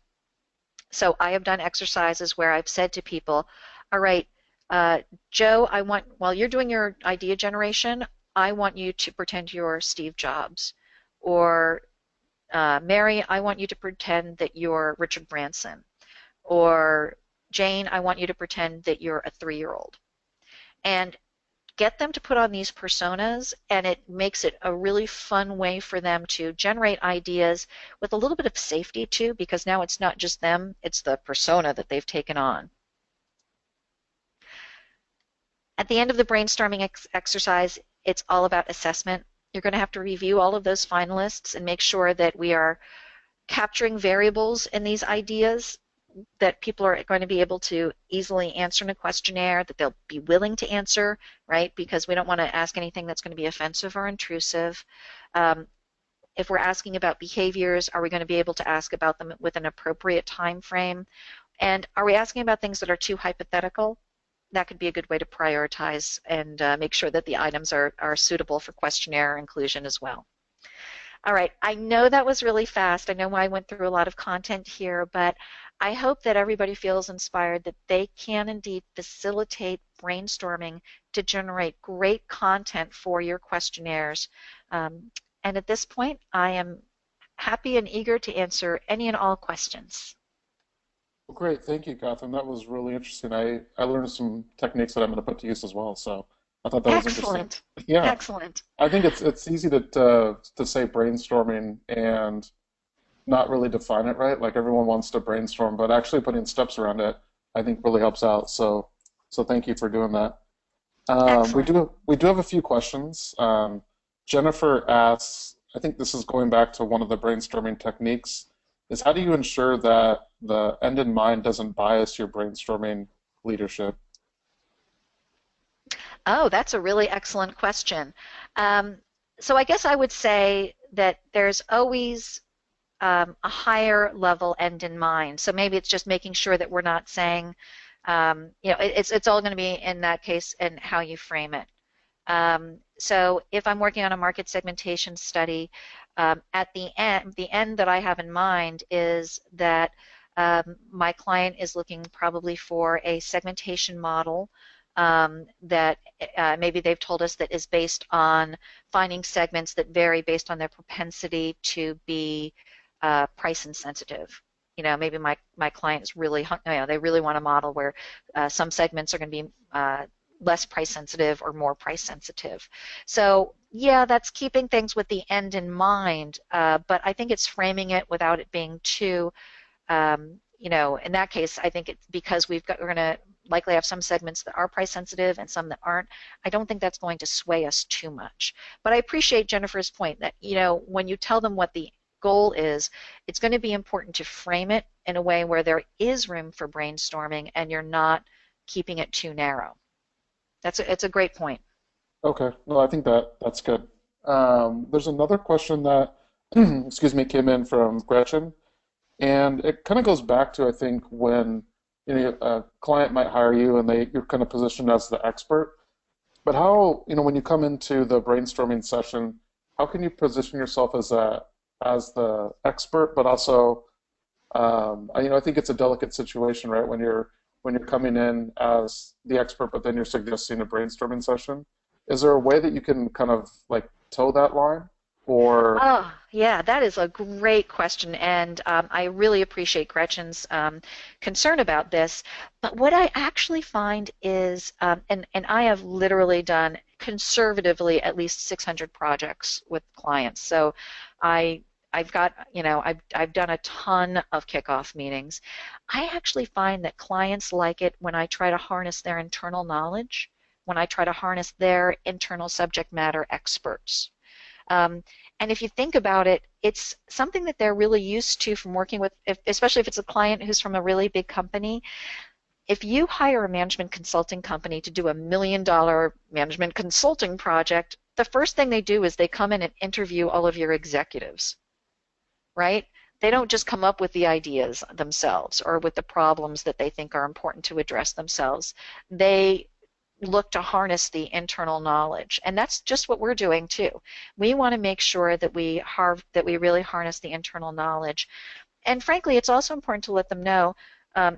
So I have done exercises where I've said to people, all right, Joe, while you're doing your idea generation, I want you to pretend you're Steve Jobs. Or Mary, I want you to pretend that you're Richard Branson. Or Jane, I want you to pretend that you're a 3-year-old. And get them to put on these personas, and it makes it a really fun way for them to generate ideas with a little bit of safety too, because now it's not just them, it's the persona that they've taken on. At the end of the brainstorming exercise, it's all about assessment. You're going to have to review all of those finalists and make sure that we are capturing variables in these ideas that people are going to be able to easily answer in a questionnaire, that they'll be willing to answer, right? Because we don't want to ask anything that's going to be offensive or intrusive. If we're asking about behaviors, are we going to be able to ask about them with an appropriate time frame? And are we asking about things that are too hypothetical? That could be a good way to prioritize and make sure that the items are suitable for questionnaire inclusion as well. All right, I know that was really fast. I know I went through a lot of content here, but I hope that everybody feels inspired that they can indeed facilitate brainstorming to generate great content for your questionnaires. And at this point, I am happy and eager to answer any and all questions. Well, great, thank you, Catherine. That was really interesting. I learned some techniques that I'm going to put to use as well, so I thought that was interesting. Excellent. Yeah, Excellent. I think it's easy to say brainstorming and not really define it right. Like everyone wants to brainstorm, but actually putting steps around it, I think really helps out. So thank you for doing that. Excellent. We do have a few questions. Jennifer asks, I think this is going back to one of the brainstorming techniques, is how do you ensure that the end in mind doesn't bias your brainstorming leadership? Oh, that's a really excellent question. So I guess I would say that there's always a higher level end in mind. So maybe it's just making sure that we're not saying, it's all going to be in that case and how you frame it. So if I'm working on a market segmentation study, at the end that I have in mind is that my client is looking probably for a segmentation model that maybe they've told us that is based on finding segments that vary based on their propensity to be price insensitive. Maybe my client is really, they really want a model where some segments are going to be less price sensitive or more price sensitive. So yeah, that's keeping things with the end in mind, but I think it's framing it without it being too, in that case, I think it's because we're going to likely have some segments that are price sensitive and some that aren't. I don't think that's going to sway us too much. But I appreciate Jennifer's point that, when you tell them what the goal is, it's going to be important to frame it in a way where there is room for brainstorming and you're not keeping it too narrow. It's a great point. Okay, no, I think that's good. There's another question that, excuse me, came in from Gretchen, and it kind of goes back to, I think, when a client might hire you and you're kind of positioned as the expert. But how, when you come into the brainstorming session, how can you position yourself as the expert, but also, I think it's a delicate situation, right? When you're coming in as the expert, but then you're suggesting a brainstorming session. Is there a way that you can kind of like toe that line? Or oh, yeah, that is a great question, and I really appreciate Gretchen's concern about this. But what I actually find is, and I have literally done conservatively at least 600 projects with clients, so I've got, I've done a ton of kickoff meetings. I actually find that clients like it when I try to harness their internal knowledge, when I try to harness their internal subject matter experts. And if you think about it, it's something that they're really used to from working with, especially if it's a client who's from a really big company. If you hire a management consulting company to do $1 million management consulting project, the first thing they do is they come in and interview all of your executives, right? They don't just come up with the ideas themselves or with the problems that they think are important to address themselves. They look to harness the internal knowledge, and that's just what we're doing too. We want to make sure that we really harness the internal knowledge, and frankly, it's also important to let them know,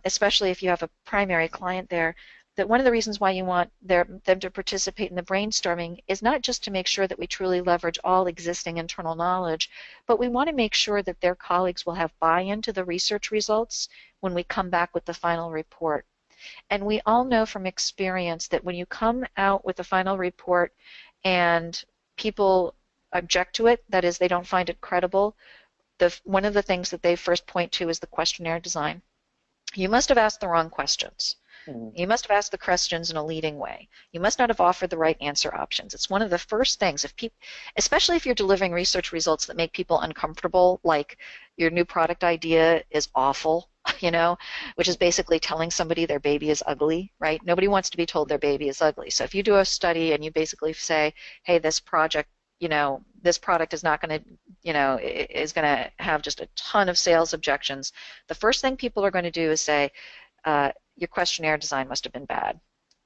especially if you have a primary client there, that one of the reasons why you want them to participate in the brainstorming is not just to make sure that we truly leverage all existing internal knowledge, but we want to make sure that their colleagues will have buy-in to the research results when we come back with the final report. And we all know from experience that when you come out with the final report and people object to it, that is, they don't find it credible, one of the things that they first point to is the questionnaire design. You must have asked the wrong questions. You must have asked the questions in a leading way. You must not have offered the right answer options. It's one of the first things, especially if you're delivering research results that make people uncomfortable, like your new product idea is awful, which is basically telling somebody their baby is ugly, right? Nobody wants to be told their baby is ugly. So if you do a study and you basically say, hey, this product is not going to, is going to have just a ton of sales objections, the first thing people are going to do is say, your questionnaire design must have been bad.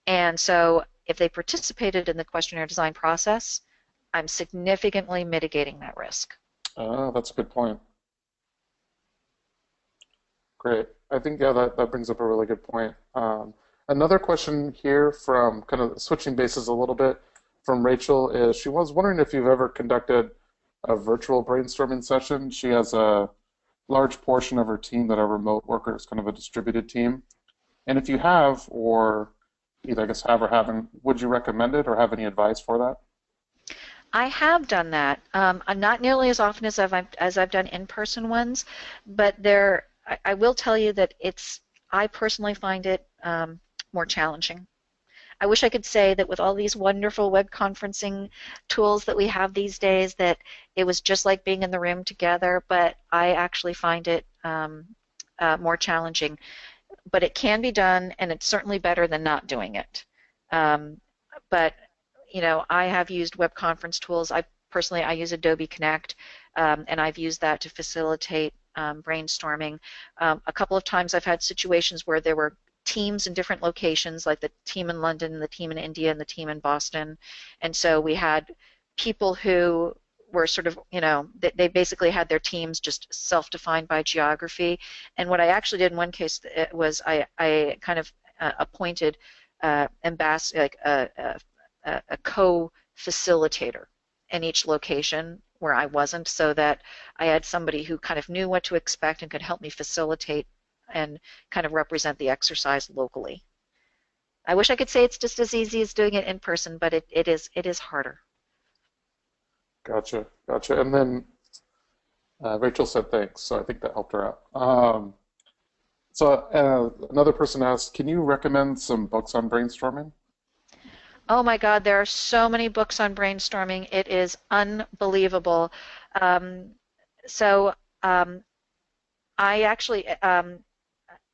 And so if they participated in the questionnaire design process, I'm significantly mitigating that risk. Oh, that's a good point. Great. I think, yeah, that brings up a really good point. Another question here from kind of switching bases a little bit from Rachel is she was wondering if you've ever conducted a virtual brainstorming session. She has a large portion of her team that are remote workers, kind of a distributed team. And if you have, or either I guess have or haven't, would you recommend it or have any advice for that? I have done that. Not nearly as often as I've done in-person ones, but I will tell you that I personally find it more challenging. I wish I could say that with all these wonderful web conferencing tools that we have these days that it was just like being in the room together, but I actually find it more challenging. But it can be done, and it's certainly better than not doing it. But I have used web conference tools. I use Adobe Connect, and I've used that to facilitate brainstorming. A couple of times I've had situations where there were teams in different locations, like the team in London, the team in India, and the team in Boston. And so we had people who were sort of, they basically had their teams just self-defined by geography. And what I actually did in one case was I kind of appointed ambassador, like a co-facilitator in each location where I wasn't, so that I had somebody who kind of knew what to expect and could help me facilitate and kind of represent the exercise locally. I wish I could say it's just as easy as doing it in person, but it is harder. Gotcha. And then Rachel said thanks, so I think that helped her out. Another person asked, can you recommend some books on brainstorming? Oh my God, there are so many books on brainstorming. It is unbelievable. I actually, Dan,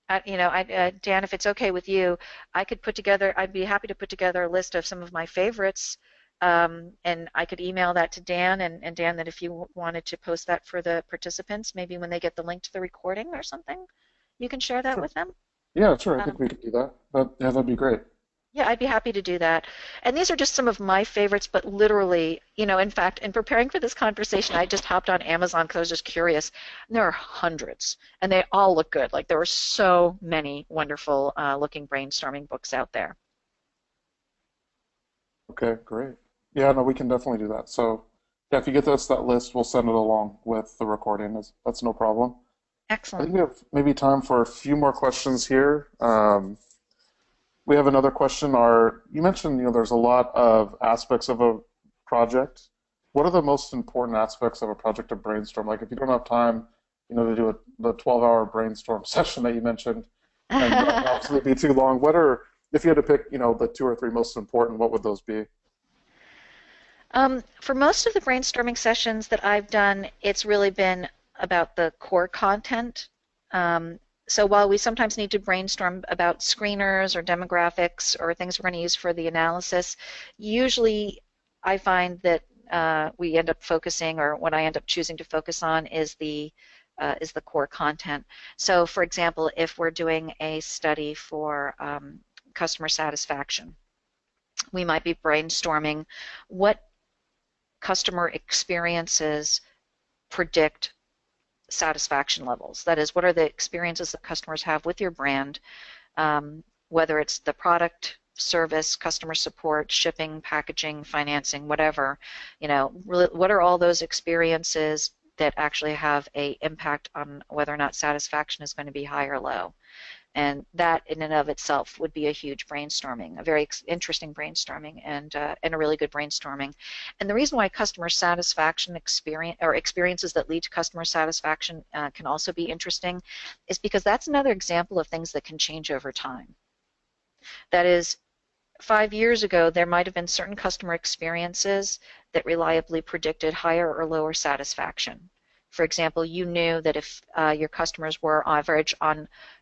if it's okay with you, I'd be happy to put together a list of some of my favorites, and I could email that to Dan, and Dan, that if you wanted to post that for the participants, maybe when they get the link to the recording or something, you can share that Sure. with them. Yeah, sure. I think we could do that. That'd be great. Yeah, I'd be happy to do that. And these are just some of my favorites, but literally, in fact, in preparing for this conversation, I just hopped on Amazon because I was just curious. And there are hundreds, and they all look good. Like, there are so many wonderful looking brainstorming books out there. Okay, great. Yeah, no, we can definitely do that. So, yeah, if you get us that list, we'll send it along with the recording. That's no problem. I Excellent. think we have maybe time for a few more questions here. We have another question. You mentioned, there's a lot of aspects of a project. What are the most important aspects of a project of brainstorm? Like, if you don't have time, to do the 12-hour brainstorm session that you mentioned, and absolutely be too long. If you had to pick, the 2 or 3 most important, what would those be? For most of the brainstorming sessions that I've done, it's really been about the core content. So while we sometimes need to brainstorm about screeners or demographics or things we're going to use for the analysis, usually I find that we end up focusing, or what I end up choosing to focus on is the core content. So for example, if we're doing a study for customer satisfaction, we might be brainstorming what customer experiences predict satisfaction levels. That is, what are the experiences that customers have with your brand whether it's the product, service, customer support, shipping, packaging, financing, whatever, really, what are all those experiences that actually have a impact on whether or not satisfaction is going to be high or low. And that in and of itself would be a huge brainstorming, a very interesting brainstorming, and a really good brainstorming. And the reason why customer satisfaction experiences that lead to customer satisfaction can also be interesting is because that's another example of things that can change over time. That is, 5 years ago, there might have been certain customer experiences that reliably predicted higher or lower satisfaction. For example, you knew that if your customers were on average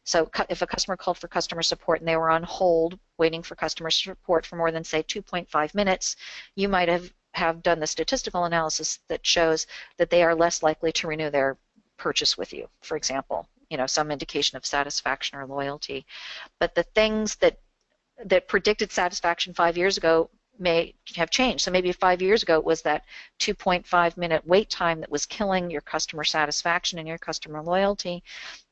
so if a customer called for customer support and they were on hold waiting for customer support for more than, say, 2.5 minutes, you might have done the statistical analysis that shows that they are less likely to renew their purchase with you, for example, some indication of satisfaction or loyalty. But the things that predicted satisfaction 5 years ago may have changed. So maybe 5 years ago it was that 2.5-minute wait time that was killing your customer satisfaction and your customer loyalty.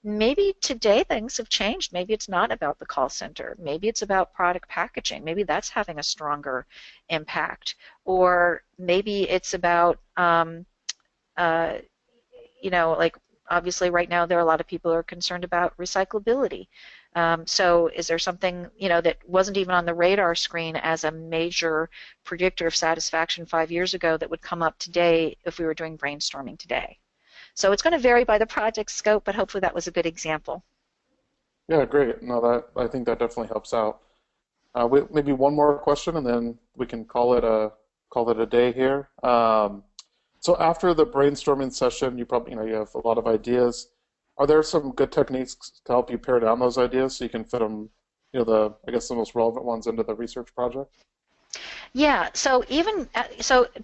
Maybe today things have changed. Maybe it's not about the call center. Maybe it's about product packaging. Maybe that's having a stronger impact. Or maybe it's about, like obviously right now there are a lot of people who are concerned about recyclability. So is there something, that wasn't even on the radar screen as a major predictor of satisfaction 5 years ago that would come up today if we were doing brainstorming today? So it's going to vary by the project scope, but hopefully that was a good example. Yeah, great. No, I think that definitely helps out. Maybe one more question, and then we can call it a day here. So after the brainstorming session, you probably you have a lot of ideas. Are there some good techniques to help you pare down those ideas so you can fit them, I guess the most relevant ones into the research project? Yeah, so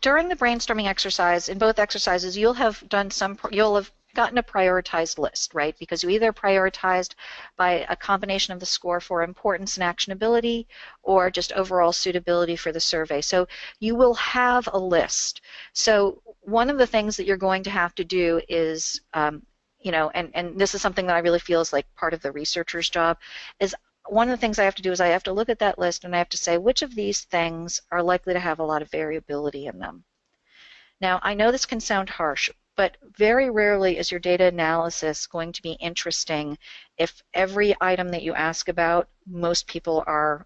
during the brainstorming exercise, in both exercises, you'll have gotten a prioritized list, right? Because you either prioritized by a combination of the score for importance and actionability or just overall suitability for the survey. So you will have a list. So one of the things that you're going to have to do is and this is something that I really feel is like part of the researcher's job, is one of the things I have to do is I have to look at that list and I have to say which of these things are likely to have a lot of variability in them. Now, I know this can sound harsh, but very rarely is your data analysis going to be interesting if every item that you ask about, most people are,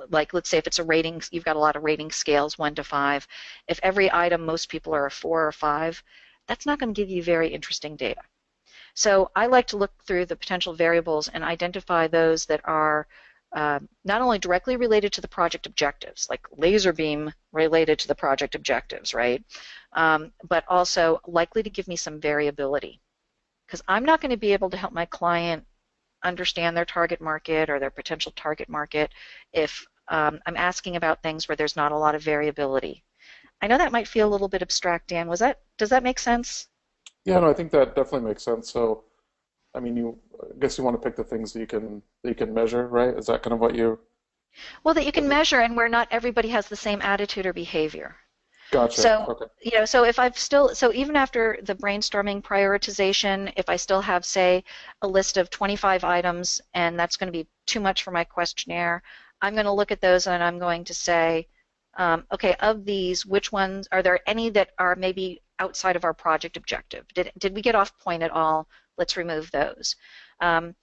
like, let's say if it's a rating, you've got a lot of rating scales, 1 to 5. If every item, most people are a 4 or 5, that's not going to give you very interesting data. So I like to look through the potential variables and identify those that are not only directly related to the project objectives, like laser beam related to the project objectives, right? But also likely to give me some variability. Because I'm not going to be able to help my client understand their target market or their potential target market if I'm asking about things where there's not a lot of variability. I know that might feel a little bit abstract, Dan. Does that make sense? Yeah, no, I think that definitely makes sense. So, I mean, I guess you want to pick the things that you can measure, right? Is that kind of what you? Well, that you can measure, and where not everybody has the same attitude or behavior. Gotcha. So, okay. so even after the brainstorming prioritization, if I still have, say, a list of 25 items, and that's going to be too much for my questionnaire, I'm going to look at those and I'm going to say, okay, of these, which ones, are there any that are maybe outside of our project objective? Did we get off point at all? Let's remove those. And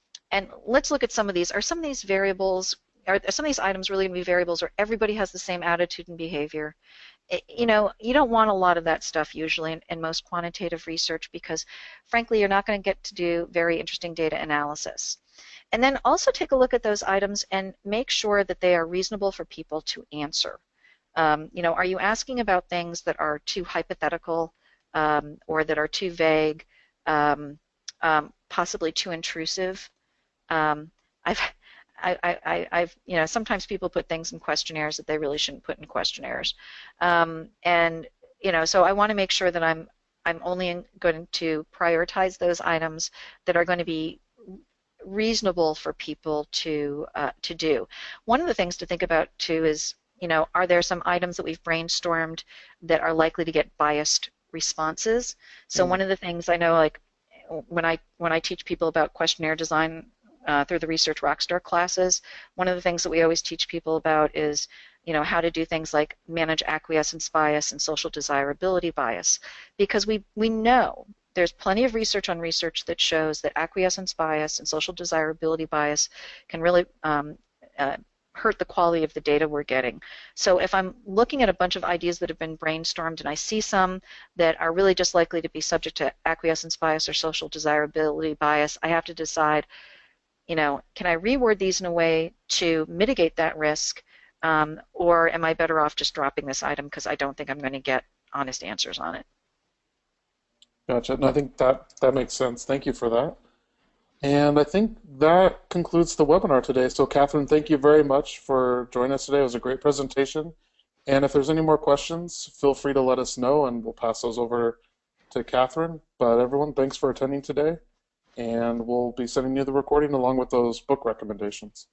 let's look at some of these. Are some of these variables, are some of these items really going to be variables where everybody has the same attitude and behavior? You don't want a lot of that stuff usually in most quantitative research because, frankly, you're not going to get to do very interesting data analysis. And then also take a look at those items and make sure that they are reasonable for people to answer. Are you asking about things that are too hypothetical or that are too vague, possibly too intrusive? Sometimes people put things in questionnaires that they really shouldn't put in questionnaires, so I want to make sure that I'm only going to prioritize those items that are going to be reasonable for people to do. One of the things to think about too is, are there some items that we've brainstormed that are likely to get biased responses? So one of the things I know, like when I teach people about questionnaire design, through the Research Rockstar classes, one of the things that we always teach people about is, how to do things like manage acquiescence bias and social desirability bias, because we know there's plenty of research on research that shows that acquiescence bias and social desirability bias can really hurt the quality of the data we're getting. So if I'm looking at a bunch of ideas that have been brainstormed and I see some that are really just likely to be subject to acquiescence bias or social desirability bias, I have to decide, can I reword these in a way to mitigate that risk, or am I better off just dropping this item because I don't think I'm going to get honest answers on it? Gotcha. And I think that makes sense. Thank you for that. And I think that concludes the webinar today. So Catherine, thank you very much for joining us today. It was a great presentation. And if there's any more questions, feel free to let us know and we'll pass those over to Catherine. But everyone, thanks for attending today. And we'll be sending you the recording along with those book recommendations.